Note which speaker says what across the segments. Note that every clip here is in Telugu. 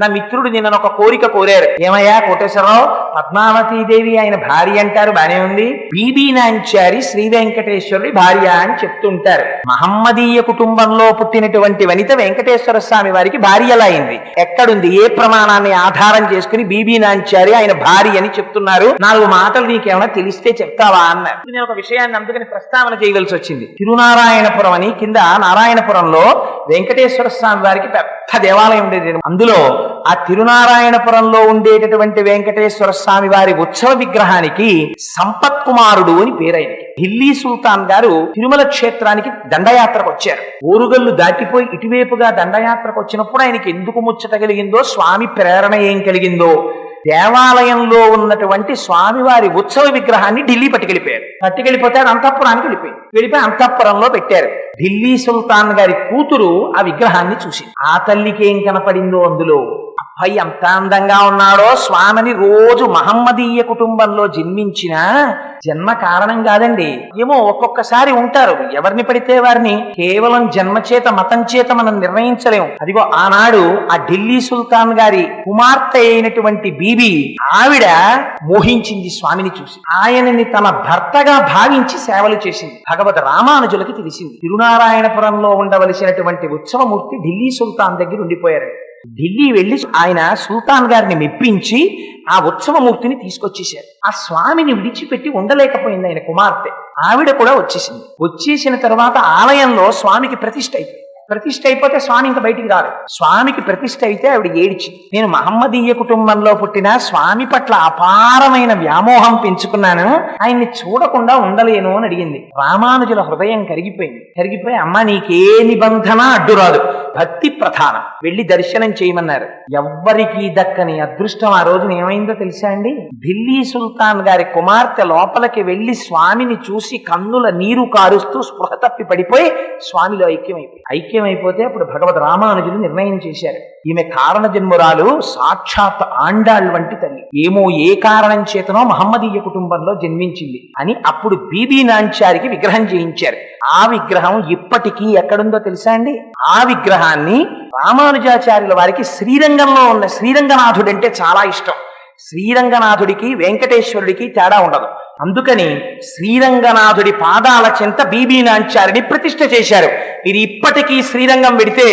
Speaker 1: నా మిత్రుడు నిన్న ఒక కోరిక కోరారు. ఏమయ్యా కోటేశ్వరరావు, పద్మావతీదేవి ఆయన భార్య అంటారు, బానే ఉంది. బీబీ నాంచారి శ్రీ వెంకటేశ్వరుడి భార్య అని చెప్తుంటారు. మహమ్మదీయ కుటుంబంలో పుట్టినటువంటి వనిత వెంకటేశ్వర స్వామి వారికి భార్య ఎలా అయింది? ఎక్కడుంది? ఏ ప్రమాణాన్ని ఆధారం చేసుకుని బీబీ నాంచారి ఆయన భార్య అని చెప్తున్నారు? 4 మాటలు నీకేమైనా తెలిస్తే చెప్తావా అన్నారు. నేను ఒక విషయాన్ని అందుకని ప్రస్తావన చేయవలసి వచ్చింది. తిరునారాయణపురం అని కింద నారాయణపురంలో వెంకటేశ్వర స్వామి వారికి పెద్ద దేవాలయం ఉండేది. అందులో ఆ తిరునారాయణపురంలో ఉండేటటువంటి వెంకటేశ్వర స్వామి వారి ఉత్సవ విగ్రహానికి సంపత్ కుమారుడు అని పేరైంది. ఢిల్లీ సుల్తాన్ గారు తిరుమల క్షేత్రానికి దండయాత్రకు వచ్చారు. ఓరుగల్లు దాటిపోయి ఇటువైపుగా దండయాత్రకు వచ్చినప్పుడు ఆయనకి ఎందుకు ముచ్చట కలిగిందో, స్వామి ప్రేరణ ఏం కలిగిందో, దేవాలయంలో ఉన్నటువంటి స్వామివారి ఉత్సవ విగ్రహాన్ని ఢిల్లీ పట్టుకెళ్ళిపోతే అది అంతఃపురానికి వెళ్ళిపోయి అంతఃపురంలో పెట్టారు. ఢిల్లీ సుల్తాన్ గారి కూతురు ఆ విగ్రహాన్ని చూసి ఆ తల్లికి ఏం కనపడిందో, అందులో అబ్బాయి ఎంత అందంగా ఉన్నాడో, స్వామిని రోజు మహమ్మదీయ కుటుంబంలో జన్మించిన జన్మ కారణం కాదండి. ఏమో ఒక్కొక్కసారి ఉంటారు, ఎవరిని పడితే వారిని కేవలం జన్మ చేత మతం చేత మనం నిర్ణయించలేము. అదిగో ఆనాడు ఆ ఢిల్లీ సుల్తాన్ గారి కుమార్తె అయినటువంటి బీబీ, ఆవిడ మోహించింది స్వామిని చూసి. ఆయనని తన భర్తగా భావించి సేవలు చేసింది. భగవద్ రామానుజులకి తెలిసింది తిరునారాయణపురంలో ఉండవలసినటువంటి ఉత్సవమూర్తి ఢిల్లీ సుల్తాన్ దగ్గర ఉండిపోయారు. ఢిల్లీ వెళ్లి ఆయన సుల్తాన్ గారిని మెప్పించి ఆ ఉత్సవమూర్తిని తీసుకొచ్చేశారు. ఆ స్వామిని విడిచిపెట్టి ఉండలేకపోయింది ఆయన కుమార్తె. ఆవిడ కూడా వచ్చేసిన తర్వాత ఆలయంలో స్వామికి ప్రతిష్ఠ అయిపోతే స్వామి ఇంకా బయటికి రాదు. స్వామికి ప్రతిష్ఠ అయితే ఆవిడ ఏడ్చింది. నేను మహమ్మదీయ కుటుంబంలో పుట్టిన స్వామి పట్ల అపారమైన వ్యామోహం పెంచుకున్నాను, ఆయన్ని చూడకుండా ఉండలేను అని అడిగింది. రామానుజుల హృదయం కరిగిపోయి అమ్మ నీకే నిబంధన అడ్డురాదు, భక్తి ప్రధానం, వెళ్లి దర్శనం చేయమన్నారు. ఎవ్వరికీ దక్కని అదృష్టం ఆ రోజున ఏమైందో తెలుసా అండి? ఢిల్లీ సుల్తాన్ గారి కుమార్తె లోపలికి వెళ్లి స్వామిని చూసి కన్నుల నీరు కారుస్తూ స్పృహ తప్పి పడిపోయి స్వామిలో ఐక్యమైపోతే అప్పుడు భగవద్ రామానుజులు నిర్ణయం చేశారు, ఈమె కారణ జన్మురాలు, సాక్షాత్ ఆండాళ్ వంటి తల్లి, ఏమో ఏ కారణం చేతనో మహమ్మదీయ కుటుంబంలో జన్మించింది అని అప్పుడు బీబీ నాంచారికి విగ్రహం చేయించారు. ఆ విగ్రహం ఇప్పటికీ ఎక్కడుందో తెలుసా అండి? ఆ విగ్రహాన్ని రామానుజాచార్యుల వారికి శ్రీరంగంలో ఉన్న శ్రీరంగనాథుడు అంటే చాలా ఇష్టం. శ్రీరంగనాథుడికి వెంకటేశ్వరుడికి తేడా ఉండదు. అందుకని శ్రీరంగనాథుడి పాదాల చెంత బీబీ నాంచారిని ప్రతిష్ఠ చేశారు. ఇది ఇప్పటికీ శ్రీరంగం వెడితే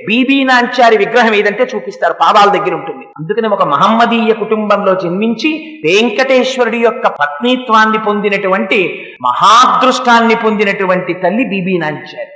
Speaker 1: బీబీ నాంచారి విగ్రహం ఏదంటే చూపిస్తారు, పాదాల దగ్గర ఉంటుంది. అందుకని ఒక మహమ్మదీయ కుటుంబంలో జన్మించి వెంకటేశ్వరుడి యొక్క పత్నీత్వాన్ని పొందినటువంటి మహాదృష్టాన్ని పొందినటువంటి తల్లి బీబీ నాంచారి.